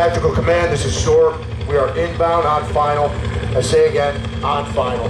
Tactical Command, this is Sword. We are inbound on final. I say again, on final.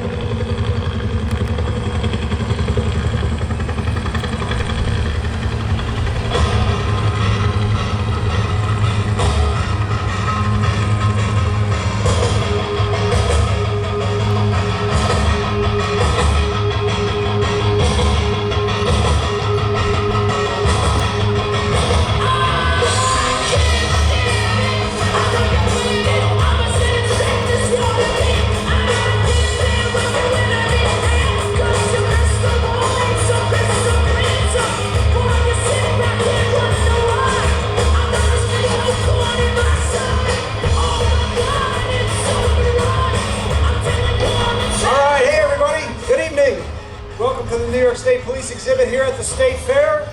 Exhibit here at the State Fair.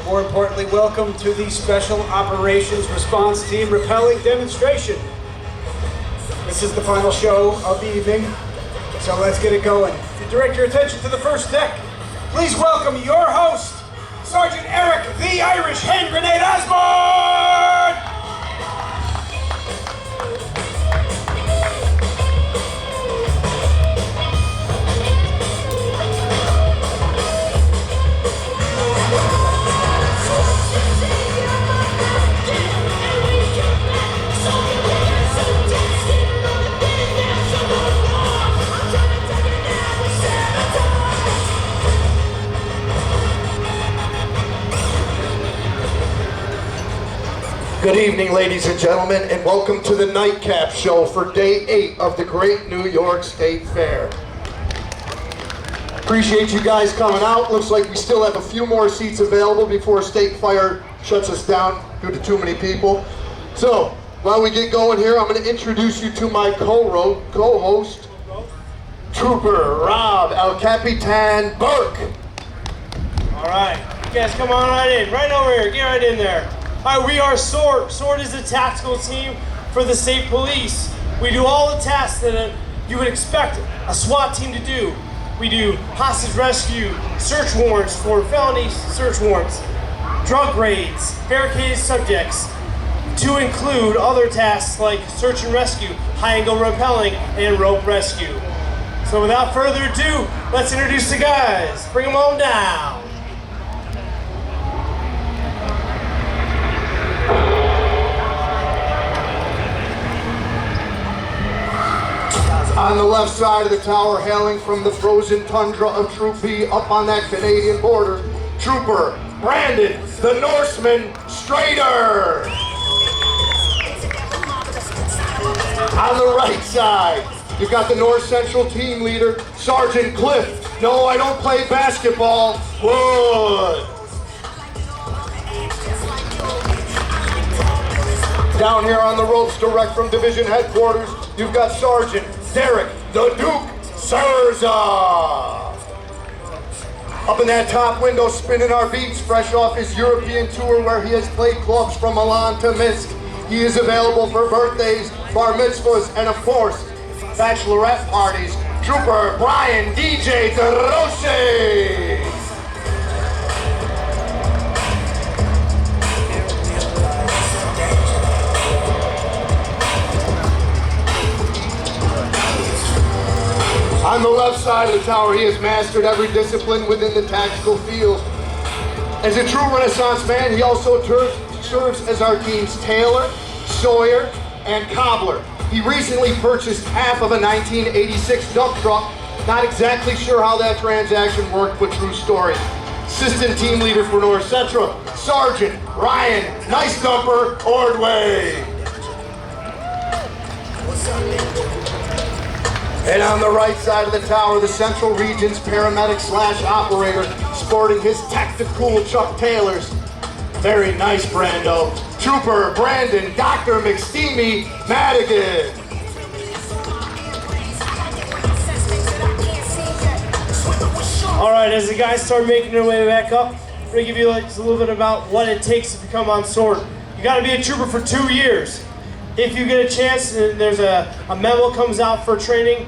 More importantly, welcome to the Special Operations Response Team Rappelling Demonstration. This is the final show of the evening, so let's get it going. To direct your attention to the first deck, please welcome your host, Sergeant Eric the Irish Hand Grenade Osborne! Good evening, ladies and gentlemen, and welcome to the Nightcap Show for Day 8 of the Great New York State Fair. Appreciate you guys coming out. Looks like we still have a few more seats available before State Fire shuts us down due to too many people. So, while we get going here, I'm going to introduce you to my co-host, Trooper Rob El Capitan Burke. All right, you guys come on right in, right over here, get right in there. All right, we are SWORD. SWORD is the tactical team for the state police. We do all the tasks that you would expect a SWAT team to do. We do hostage rescue, search warrants for felony search warrants, drug raids, barricaded subjects, to include other tasks like search and rescue, high-angle rappelling, and rope rescue. So without further ado, let's introduce the guys. Bring them on down. On the left side of the tower, hailing from the frozen tundra of Troop B up on that Canadian border, Trooper Brandon, the Norseman Strader. On the right side, you've got the North Central team leader, Sergeant Cliff. No, I don't play basketball. Wood. Down here on the ropes, direct from division headquarters, you've got Sergeant Derek the Duke Serza. Up in that top window, spinning our beats, fresh off his European tour where he has played clubs from Milan to Minsk. He is available for birthdays, bar mitzvahs, and of course, bachelorette parties. Trooper Brian DJ DeRoche. On the left side of the tower, he has mastered every discipline within the tactical field. As a true Renaissance man, he also serves as our team's tailor, sawyer, and cobbler. He recently purchased half of a 1986 dump truck. Not exactly sure how that transaction worked, but true story. Assistant team leader for North Central, Sergeant Ryan Nice Dumper Ordway. And on the right side of the tower, the Central Region's paramedic/operator, sporting his tactical Chuck Taylors. Very nice, Brando. Trooper Brandon Dr. McSteamy Madigan. All right, as the guys start making their way back up, I'm gonna give you just a little bit about what it takes to become on SWORD. You gotta be a trooper for 2 years. If you get a chance and there's a memo comes out for training,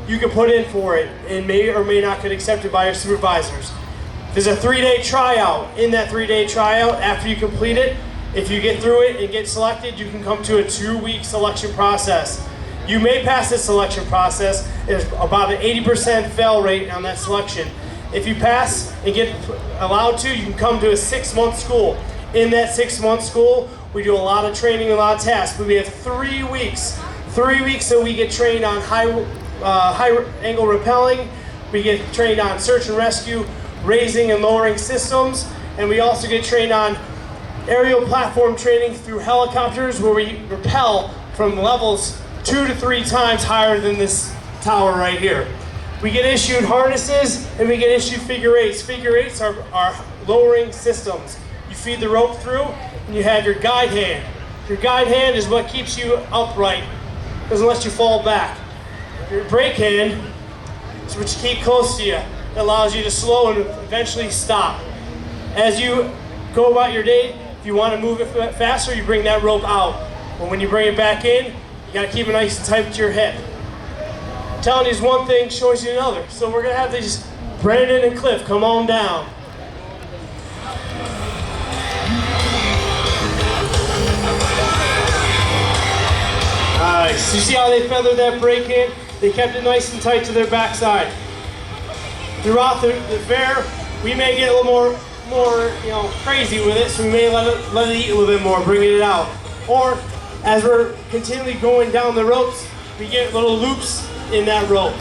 you can put in for it and may or may not get accepted by your supervisors. There's a 3-day tryout. In that 3-day tryout, after you complete it, If you get through it and get selected, you can come to a 2-week selection process. You may pass this selection process. There's about an 80% fail rate on that selection. If you pass and get allowed to, you can come to a 6-month school. In that 6-month school, we do a lot of training, a lot of tasks. But we have 3 weeks. 3 weeks that we get trained on high angle rappelling. We get trained on search and rescue, raising and lowering systems. And we also get trained on aerial platform training through helicopters, where we rappel from levels 2 to 3 times higher than this tower right here. We get issued harnesses and we get issued figure eights. Figure eights are lowering systems. You feed the rope through and you have your guide hand. Your guide hand is what keeps you upright, doesn't let you fall back. Your brake hand is what you keep close to you. It allows you to slow and eventually stop. As you go about your day, if you want to move it faster, you bring that rope out. But when you bring it back in, you got to keep it nice and tight to your hip. Telling you one thing shows you another. So we're gonna have these Brandon and Cliff come on down. Nice. You see how they feathered that brake hand? They kept it nice and tight to their backside. Throughout the fair, we may get a little more crazy with it, so we may let it eat a little bit more, bringing it out. Or as we're continually going down the ropes, we get little loops in that rope.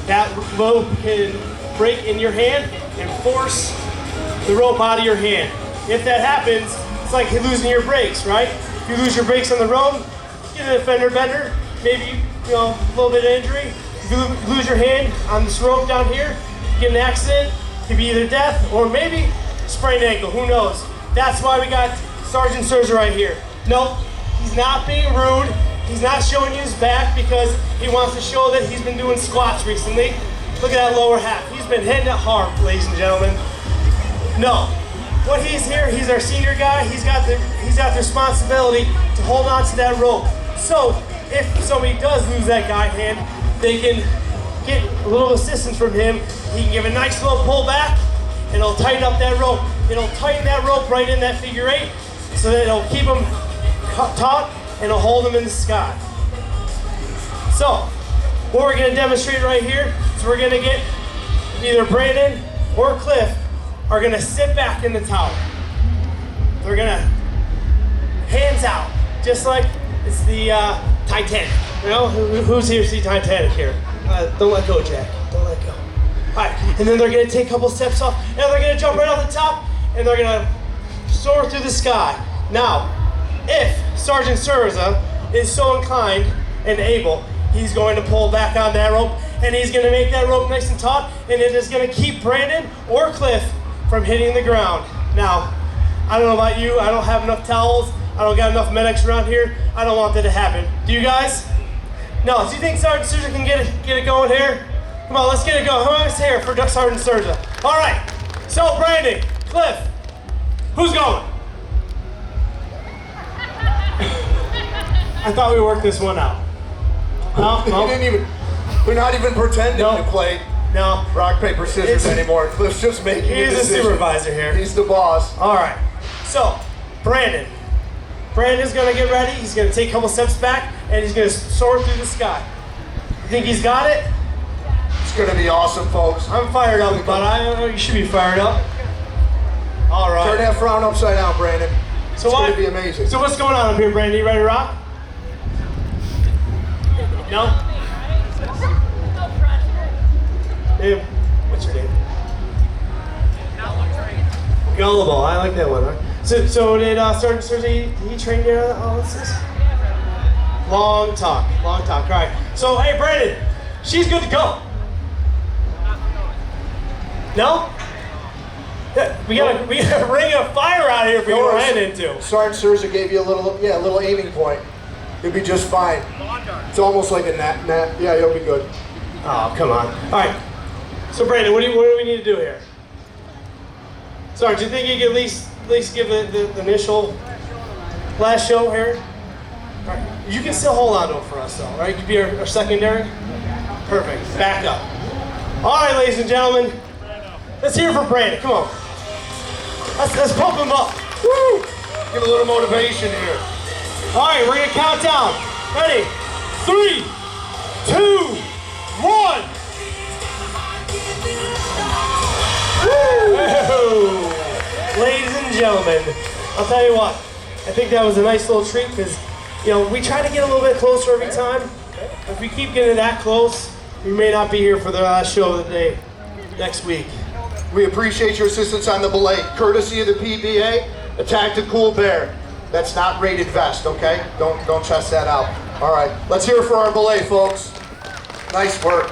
That rope can break in your hand and force the rope out of your hand. If that happens, it's like losing your brakes, right? If you lose your brakes on the road, get a fender bender, maybe a little bit of injury. If you lose your hand on this rope down here, you get an accident. It could be either death or maybe sprained ankle. Who knows? That's why we got Sergeant Surza right here. Nope, he's not being rude. He's not showing you his back because he wants to show that he's been doing squats recently. Look at that lower half. He's been hitting it hard, ladies and gentlemen. No, what he's here, he's our senior guy. He's got the responsibility to hold on to that rope. So if somebody does lose that guide hand, they can get a little assistance from him. He can give a nice little pull back and it'll tighten up that rope. It'll tighten that rope right in that figure eight so that it'll keep him taut and it'll hold them in the sky. So, what we're gonna demonstrate right here is we're gonna get either Brandon or Cliff are gonna sit back in the tower. They're gonna, hands out, just like it's the Titanic. You know, who's here to see Titanic here? Don't let go, Jack, don't let go. All right, and then they're gonna take a couple steps off, and they're gonna jump right off the top, and they're gonna soar through the sky. Now, if Sergeant Surza is so inclined and able, he's going to pull back on that rope and he's going to make that rope nice and taut, and it is going to keep Brandon or Cliff from hitting the ground. Now, I don't know about you, I don't have enough towels, I don't got enough medics around here, I don't want that to happen. Do you guys? No, do you think Sergeant Surza can get it going here? Come on, let's get it going. Who is here for Sergeant Surza? All right, so Brandon, Cliff, who's going? I thought we worked this one out. No. We're not even pretending to play rock, paper, scissors anymore. Cliff's just making a decision. He's the supervisor here. He's the boss. All right. So, Brandon's gonna get ready. He's gonna take a couple steps back and he's gonna soar through the sky. You think he's got it? It's gonna be awesome, folks. I'm fired up, but I don't know. You should be fired up. All right. Turn that frown upside down, Brandon. It's gonna be amazing. So what's going on up here, Brandon? You ready to rock? No? Hey, what's your name? Gullible. I like that one. Huh? So did Sergeant Surza, he trained you on all this? Long talk. All right. So hey, Brandon, she's good to go. No? We got a ring of fire out here for you to run into. Sergeant Surza gave you a little aiming point. You'll be just fine. It's almost like a gnat. Yeah, you'll be good. Oh, come on. All right. So Brandon, what do we need to do here? Sorry, do you think you could at least give the initial last show here? All right. You can still hold on to it for us though, right? You could be our secondary. Perfect. Back up. All right, ladies and gentlemen. Let's hear it for Brandon. Come on. Let's pump him up. Woo! Give a little motivation here. All right, we're gonna count down. Ready? 3, 2, 1. Woo! Ladies and gentlemen, I'll tell you what. I think that was a nice little treat because, you know, we try to get a little bit closer every time. If we keep getting that close, we may not be here for the last show of the day next week. We appreciate your assistance on the belay, courtesy of the PBA, a tactical bear. That's not rated vest, okay? Don't test that out. All right, let's hear it for our belay, folks. Nice work.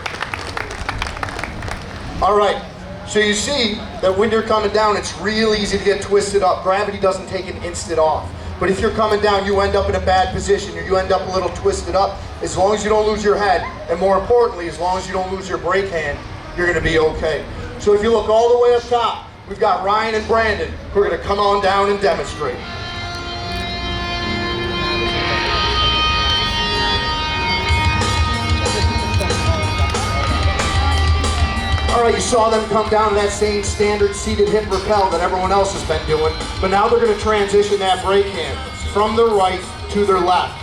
All right, so you see that when you're coming down, it's real easy to get twisted up. Gravity doesn't take an instant off. But if you're coming down, you end up in a bad position, or you end up a little twisted up. As long as you don't lose your head, and more importantly, as long as you don't lose your brake hand, you're gonna be okay. So if you look all the way up top, we've got Ryan and Brandon who are gonna come on down and demonstrate. All right, you saw them come down to that same standard seated hip rappel that everyone else has been doing, but now they're gonna transition that brake hand from their right to their left.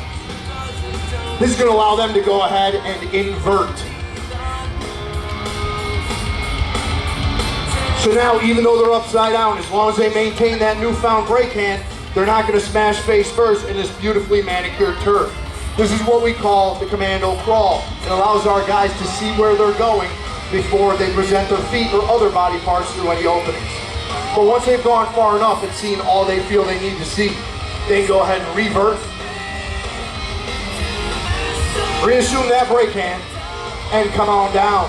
This is gonna allow them to go ahead and invert. So now, even though they're upside down, as long as they maintain that newfound brake hand, they're not gonna smash face first in this beautifully manicured turf. This is what we call the Commando Crawl. It allows our guys to see where they're going before they present their feet or other body parts through any openings. But once they've gone far enough and seen all they feel they need to see, they can go ahead and revert, reassume that brake hand, and come on down.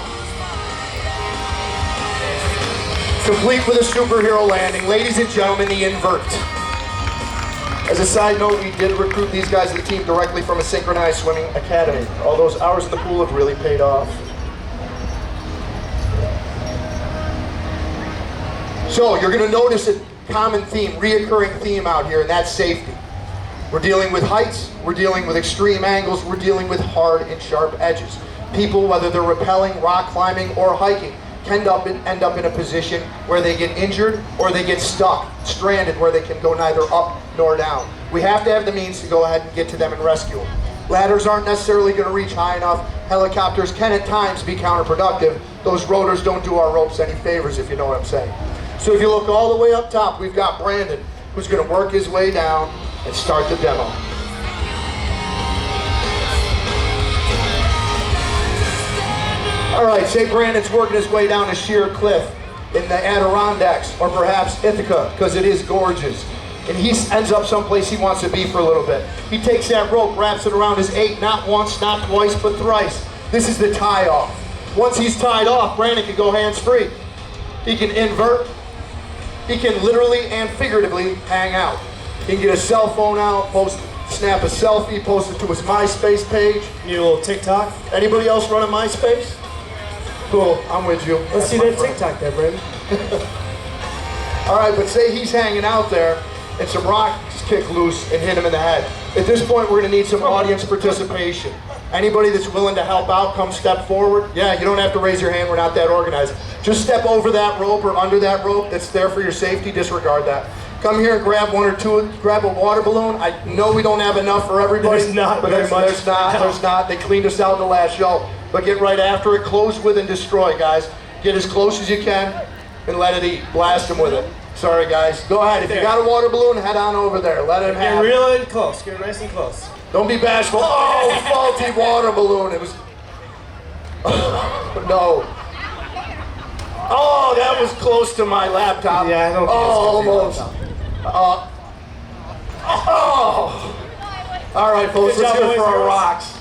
Complete with a superhero landing. Ladies and gentlemen, the invert. As a side note, we did recruit these guys to the team directly from a synchronized swimming academy. All those hours in the pool have really paid off. So you're gonna notice a common theme, reoccurring theme out here, and that's safety. We're dealing with heights, we're dealing with extreme angles, we're dealing with hard and sharp edges. People, whether they're rappelling, rock climbing, or hiking, end up in a position where they get injured or they get stuck, stranded, where they can go neither up nor down. We have to have the means to go ahead and get to them and rescue them. Ladders aren't necessarily going to reach high enough. Helicopters can at times be counterproductive. Those rotors don't do our ropes any favors, if you know what I'm saying. So if you look all the way up top, we've got Brandon, who's going to work his way down and start the demo. All right, say Brandon's working his way down a sheer cliff in the Adirondacks, or perhaps Ithaca, because it is gorgeous. And he ends up someplace he wants to be for a little bit. He takes that rope, wraps it around his 8, not once, not twice, but thrice. This is the tie-off. Once he's tied off, Brandon can go hands-free. He can invert. He can literally and figuratively hang out. He can get a cell phone out, snap a selfie, post it to his MySpace page. Need a little TikTok? Anybody else running MySpace? Cool, I'm with you. Let's see that TikTok there, Brandon. All right, but say he's hanging out there and some rocks kick loose and hit him in the head. At this point, we're gonna need some audience participation. Anybody that's willing to help out, come step forward. Yeah, you don't have to raise your hand, we're not that organized. Just step over that rope or under that rope that's there for your safety, disregard that. Come here and grab one or two, grab a water balloon. I know we don't have enough for everybody. There's not but very much. There's not. They cleaned us out in the last show. But get right after it, close with and destroy, guys. Get as close as you can and let it eat. Blast them with it. Sorry, guys. Go ahead. If you got a water balloon, head on over there. Let him have it. Get real and close. Get nice and close. Don't be bashful. Oh, faulty water balloon. It was... no. Oh, that was close to my laptop. Yeah, I don't think almost. All right, folks, let's hear it for our rocks.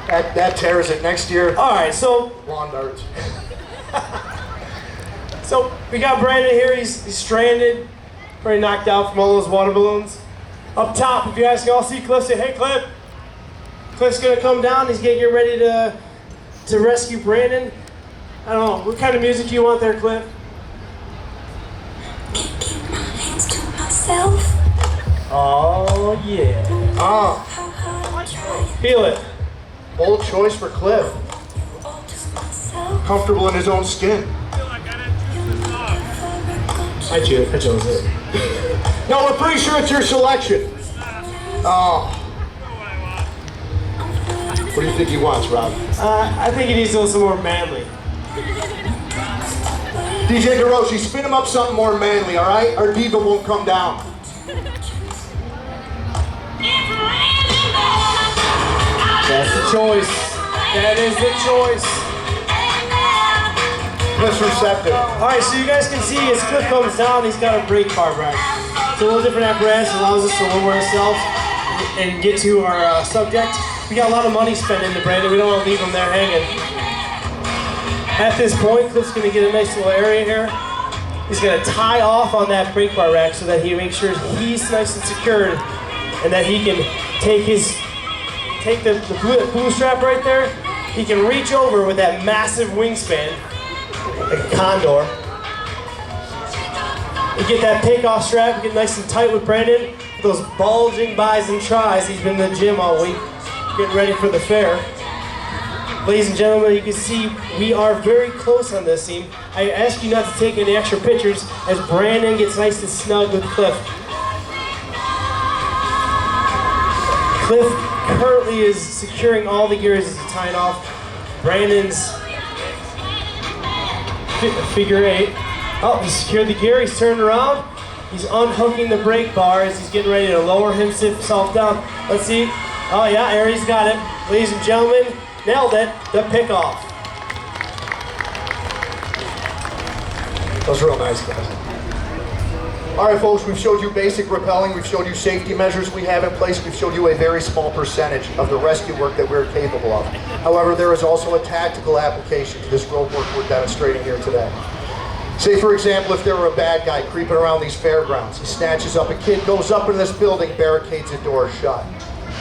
That tears it next year. All right, so Lawn darts. So we got Brandon here. He's stranded, pretty knocked out from all those water balloons. Up top, if you guys can all see Cliff, say, "Hey, Cliff." Cliff's gonna come down. He's gonna get ready to rescue Brandon. I don't know. What kind of music do you want there, Cliff? Can't keep my hands to myself. Oh yeah. How hard I try. Feel it. Bold choice for Cliff. All just myself. Comfortable in his own skin. I chose it. No, we're pretty sure it's your selection. Oh. What do you think he wants, Rob? I think he needs to go somewhere manly. DJ DeRoche, spin him up something more manly, all right? Our diva won't come down. That's the choice. That is the choice. Cliff's receptive. All right, so you guys can see as Cliff comes down, he's got a brake car rack. It's a little different apparatus, allows us to lower ourselves and get to our subject. We got a lot of money spent into Brandon. We don't want to leave him there hanging. At this point, Cliff's going to get a nice little area here. He's going to tie off on that brake bar rack so that he makes sure he's nice and secured and that he can take the blue strap right there. He can reach over with that massive wingspan, like a condor. You get that takeoff strap, get nice and tight with Brandon. Those bulging bis and tries. He's been in the gym all week, getting ready for the fair. Ladies and gentlemen, you can see we are very close on this scene. I ask you not to take any extra pictures as Brandon gets nice and snug with Cliff. Cliff currently is securing all the gears as he's tying off Brandon's figure eight. Oh, he secured the gear, he's turned around. He's unhooking the brake bar as he's getting ready to lower himself down. Let's see. Oh yeah, Aries got it. Ladies and gentlemen, nailed it. The pick-off. That was real nice, guys. All right, folks, we've showed you basic rappelling. We've showed you safety measures we have in place. We've showed you a very small percentage of the rescue work that we're capable of. However, there is also a tactical application to this rope work we're demonstrating here today. Say, for example, if there were a bad guy creeping around these fairgrounds, he snatches up a kid, goes up in this building, barricades the door shut.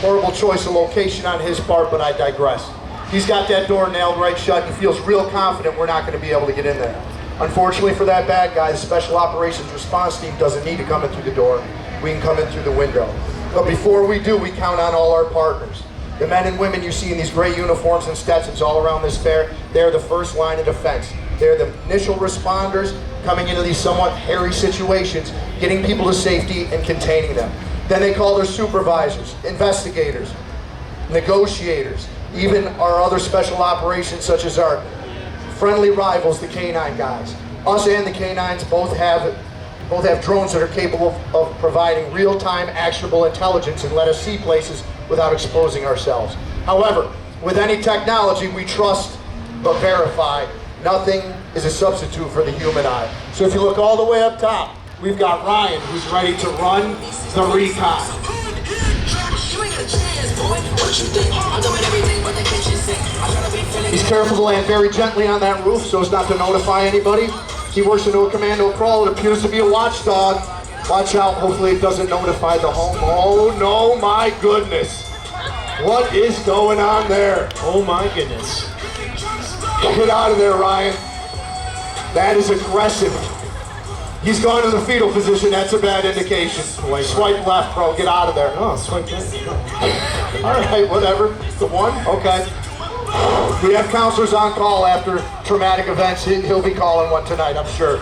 Horrible choice of location on his part, but I digress. He's got that door nailed right shut. He feels real confident we're not going to be able to get in there. Unfortunately for that bad guy, the Special Operations Response Team doesn't need to come in through the door. We can come in through the window. But before we do, we count on all our partners. The men and women you see in these gray uniforms and Stetsons all around this fair, they're the first line of defense. They're the initial responders coming into these somewhat hairy situations, getting people to safety and containing them. Then they call their supervisors, investigators, negotiators, even our other special operations such as our friendly rivals, the K-9 guys. Us and the K-9s both have drones that are capable of providing real-time actionable intelligence and let us see places without exposing ourselves. However, with any technology we trust but verify, nothing is a substitute for the human eye. So if you look all the way up top, we've got Ryan who's ready to run the recon. He's careful to land very gently on that roof so as not to notify anybody. He works into a Commando Crawl. It appears to be a watchdog. Watch out, hopefully it doesn't notify the home. Oh no, my goodness. What is going on there? Oh my goodness. Get out of there, Ryan. That is aggressive. He's gone to the fetal position. That's a bad indication. Swipe left, bro. Get out of there. Oh, swipe left. All right, whatever. The one? Okay. We have counselors on call after traumatic events. He'll be calling one tonight, I'm sure.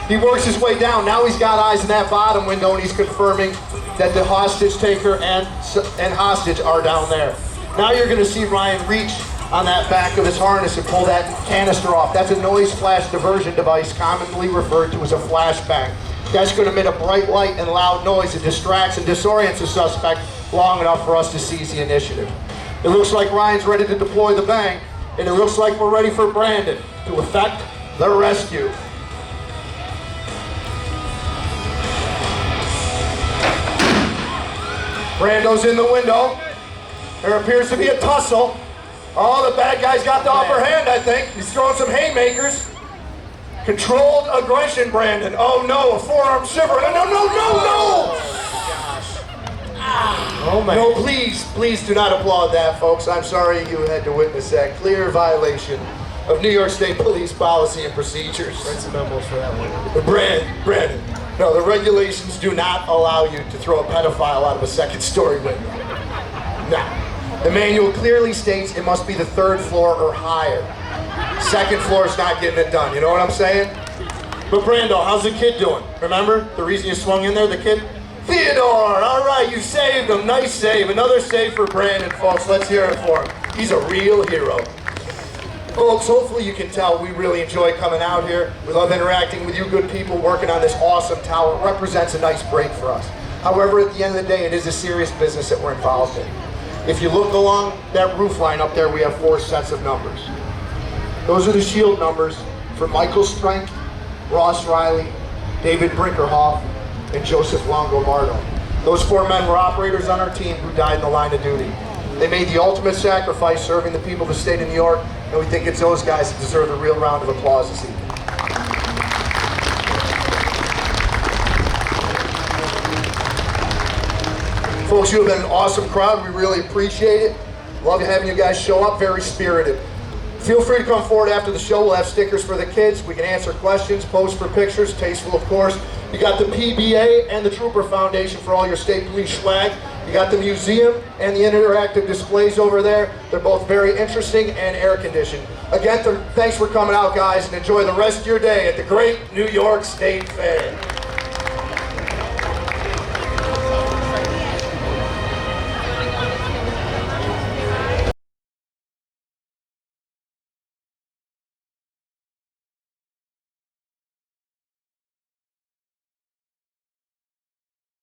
He works his way down. Now he's got eyes in that bottom window, and he's confirming that the hostage taker and hostage are down there. Now you're going to see Ryan reach on that back of his harness and pull that canister off. That's a noise flash diversion device, commonly referred to as a flashbang. That's going to emit a bright light and loud noise that distracts and disorients the suspect long enough for us to seize the initiative. It looks like Ryan's ready to deploy the bang, and it looks like we're ready for Brandon to effect the rescue. Brando's in the window. There appears to be a tussle. Oh, the bad guy's got the upper hand, I think. He's throwing some haymakers. Controlled aggression, Brandon. Oh no, a forearm shiver. No, no, no, no, no! Oh my. No, please do not applaud that, folks. I'm sorry you had to witness that clear violation of New York State Police policy and procedures. Write some memos for that one. Brandon. No, the regulations do not allow you to throw a pedophile out of a second-story window. No. The manual clearly states it must be the third floor or higher. Second floor is not getting it done, you know what I'm saying? But Brando, how's the kid doing? Remember the reason you swung in there, the kid? Theodore, all right, you saved him. Nice save. Another save for Brandon, folks. Let's hear it for him. He's a real hero. Folks, hopefully you can tell we really enjoy coming out here. We love interacting with you good people working on this awesome tower. It represents a nice break for us. However, at the end of the day, it is a serious business that we're involved in. If you look along that roof line up there, we have 4 sets of numbers. Those are the shield numbers for Michael Strank, Ross Riley, David Brinkerhoff, and Joseph Longobardo. Those 4 men were operators on our team who died in the line of duty. They made the ultimate sacrifice serving the people of the state of New York, and we think it's those guys that deserve a real round of applause this evening. Folks, you have been an awesome crowd. We really appreciate it. Love having you guys show up, very spirited. Feel free to come forward after the show. We'll have stickers for the kids. We can answer questions, pose for pictures, tasteful of course. You got the PBA and the Trooper Foundation for all your state police swag. You got the museum and the interactive displays over there. They're both very interesting and air conditioned. Again, thanks for coming out, guys, and enjoy the rest of your day at the great New York State Fair.